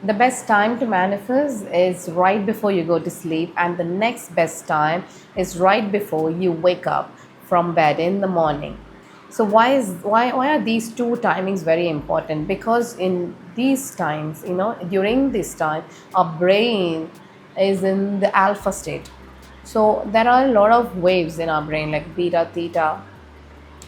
The best time to manifest is right before you go to sleep, and the next best time is right before you wake up from bed in the morning. So why are these two timings very important? Because in these times, during this time, our brain is in the alpha state. So there are a lot of waves in our brain, like beta, theta,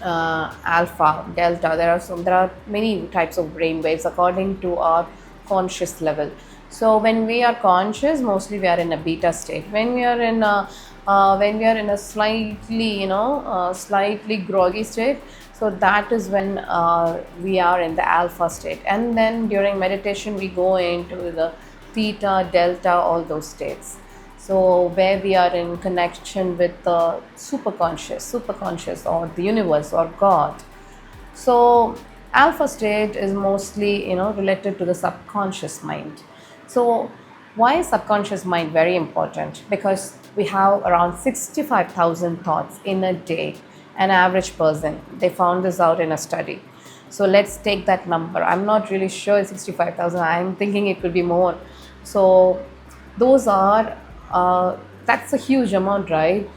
alpha, delta. There are many types of brain waves according to our conscious level. So when we are conscious, mostly we are in a beta state. When we are in a slightly slightly groggy state, so that is when we are in the alpha state. And then during meditation we go into the theta, delta, all those states. So where we are in connection with the superconscious or the universe or God. So alpha state is mostly related to the subconscious mind. So why is subconscious mind very important? Because we have around 65,000 thoughts in a day. An average person, they found this out in a study. So let's take that number. I'm not really sure it's 65,000. I'm thinking it could be more. So those are that's a huge amount, right?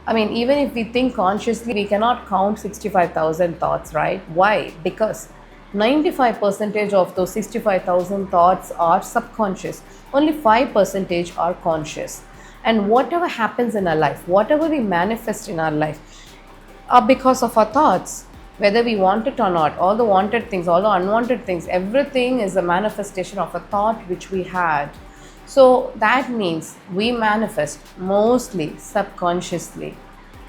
I mean, even if we think consciously, we cannot count 65,000 thoughts, right? Why? Because 95% of those 65,000 thoughts are subconscious. Only 5% are conscious. And whatever happens in our life, whatever we manifest in our life, are because of our thoughts. Whether we want it or not, all the wanted things, all the unwanted things, everything is a manifestation of a thought which we had. So that means we manifest mostly subconsciously.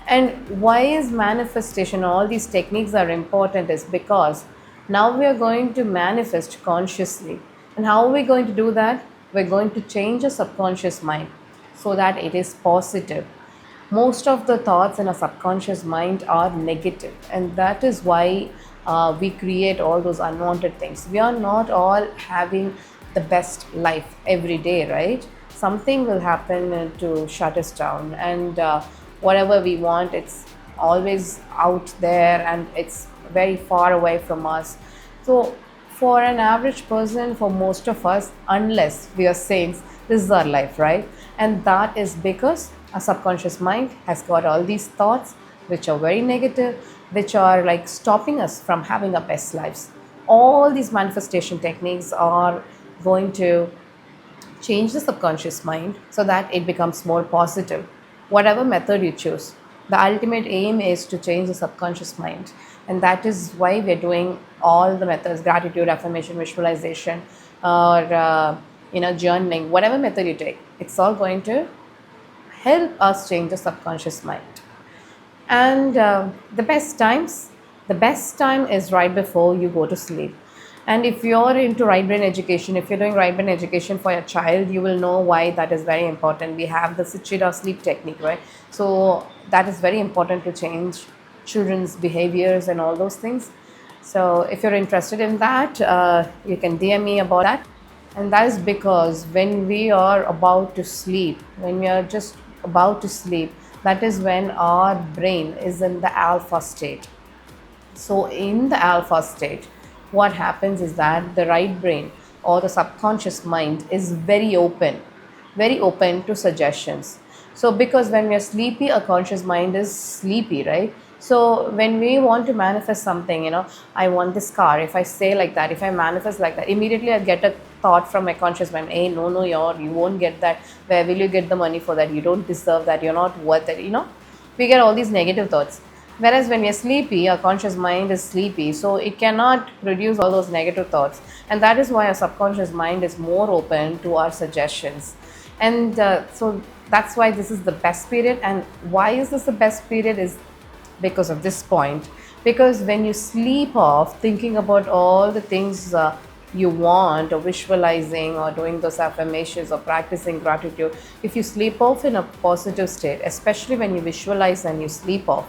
And why is manifestation, all these techniques are important, is because now we are going to manifest consciously. And how are we going to do that? We're going to change a subconscious mind so that it is positive. Most of the thoughts in a subconscious mind are negative, and that is why we create all those unwanted things. We are not all having the best life every day, right? Something will happen to shut us down, and whatever we want, it's always out there and it's very far away from us. So for an average person, for most of us, unless we are saints, this is our life, right? And that is because our subconscious mind has got all these thoughts which are very negative, which are like stopping us from having our best lives. All these manifestation techniques are going to change the subconscious mind so that it becomes more positive. Whatever method you choose, the ultimate aim is to change the subconscious mind. And that is why we're doing all the methods: gratitude, affirmation, visualization, or journaling. Whatever method you take, it's all going to help us change the subconscious mind. And the best time is right before you go to sleep. And if you're into right brain education, if you're doing right brain education for your child, you will know why that is very important. We have the Sichira sleep technique, right? So that is very important to change children's behaviors and all those things. So if you're interested in that, you can DM me about that. And that is because when we are about to sleep, when we are just about to sleep, that is when our brain is in the alpha state. So in the alpha state, what happens is that the right brain or the subconscious mind is very open to suggestions. So because when we are sleepy, our conscious mind is sleepy, right? So when we want to manifest something, I want this car. If I say like that, if I manifest like that, immediately I get a thought from my conscious mind: hey, no, you won't get that. Where will you get the money for that? You don't deserve that. You're not worth it. We get all these negative thoughts. Whereas when we are sleepy, our conscious mind is sleepy, so it cannot produce all those negative thoughts. And that is why our subconscious mind is more open to our suggestions. And so that's why this is the best period. And why is this the best period? Is because of this point. Because when you sleep off thinking about all the things you want, or visualizing, or doing those affirmations, or practicing gratitude, if you sleep off in a positive state, especially when you visualize and you sleep off,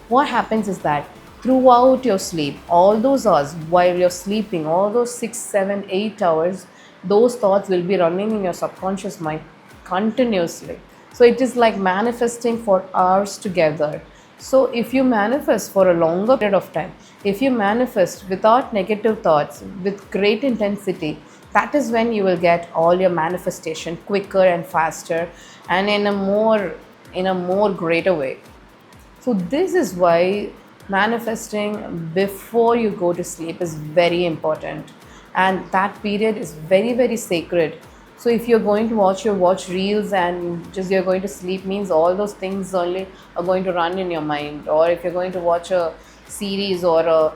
what happens is that throughout your sleep, all those hours while you're sleeping, all those 6, 7, 8 hours, those thoughts will be running in your subconscious mind continuously. So it is like manifesting for hours together. So if you manifest for a longer period of time, if you manifest without negative thoughts, with great intensity, That is when you will get all your manifestation quicker and faster, and in a more greater way. So this is why manifesting before you go to sleep is very important, and that period is very very sacred. So if you're going to watch reels and just you're going to sleep, means all those things only are going to run in your mind. Or if you're going to watch a series, or a,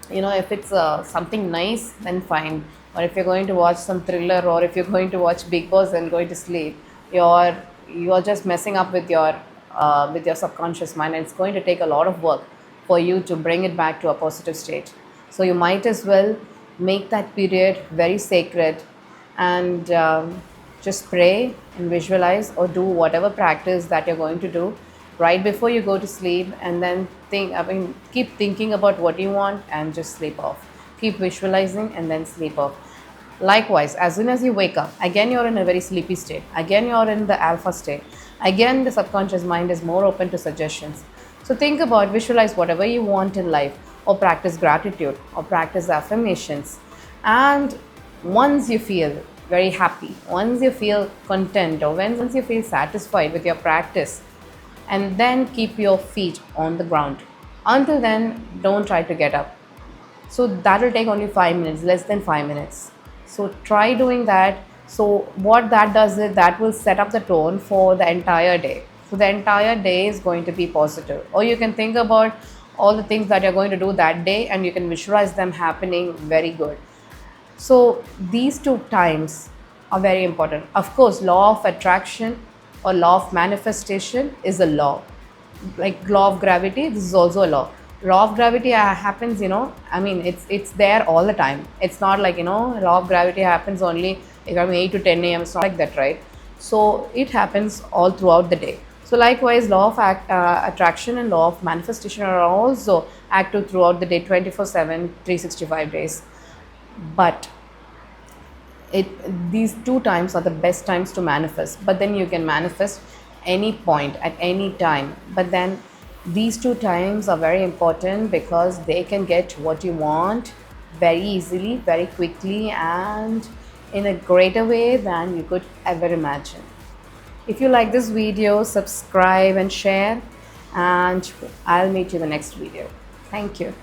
if it's something nice, then fine. Or if you're going to watch some thriller, or if you're going to watch Big Boss and going to sleep, you're you're just messing up with your subconscious mind, and it's going to take a lot of work for you to bring it back to a positive state. So you might as well make that period very sacred, and just pray and visualize, or do whatever practice that you're going to do right before you go to sleep, and then keep thinking about what you want and just sleep off. Keep visualizing and then sleep off. Likewise, as soon as you wake up, again you're in a very sleepy state, again you're in the alpha state, again the subconscious mind is more open to suggestions. So think about, visualize whatever you want in life, or practice gratitude, or practice affirmations. And once you feel very happy, once you feel content, or once you feel satisfied with your practice, and then keep your feet on the ground. Until then, don't try to get up. So that will take only 5 minutes, less than 5 minutes. So try doing that. So what that does is that will set up the tone for the entire day. So the entire day is going to be positive. Or you can think about all the things that you're going to do that day, and you can visualize them happening very good. So these two times are very important. Of course, law of attraction or law of manifestation is a law. Like law of gravity, this is also a law. Law of gravity happens, it's there all the time. It's not like, law of gravity happens only if I'm 8 to 10 a.m. It's not like that, right? So it happens all throughout the day. So likewise, law of attraction and law of manifestation are also active throughout the day, 24/7, 365 days. But it these two times are the best times to manifest. But then you can manifest any point at any time. But then these two times are very important, because they can get what you want very easily, very quickly, and in a greater way than you could ever imagine. If you like this video, subscribe and share, and I'll meet you in the next video. Thank you.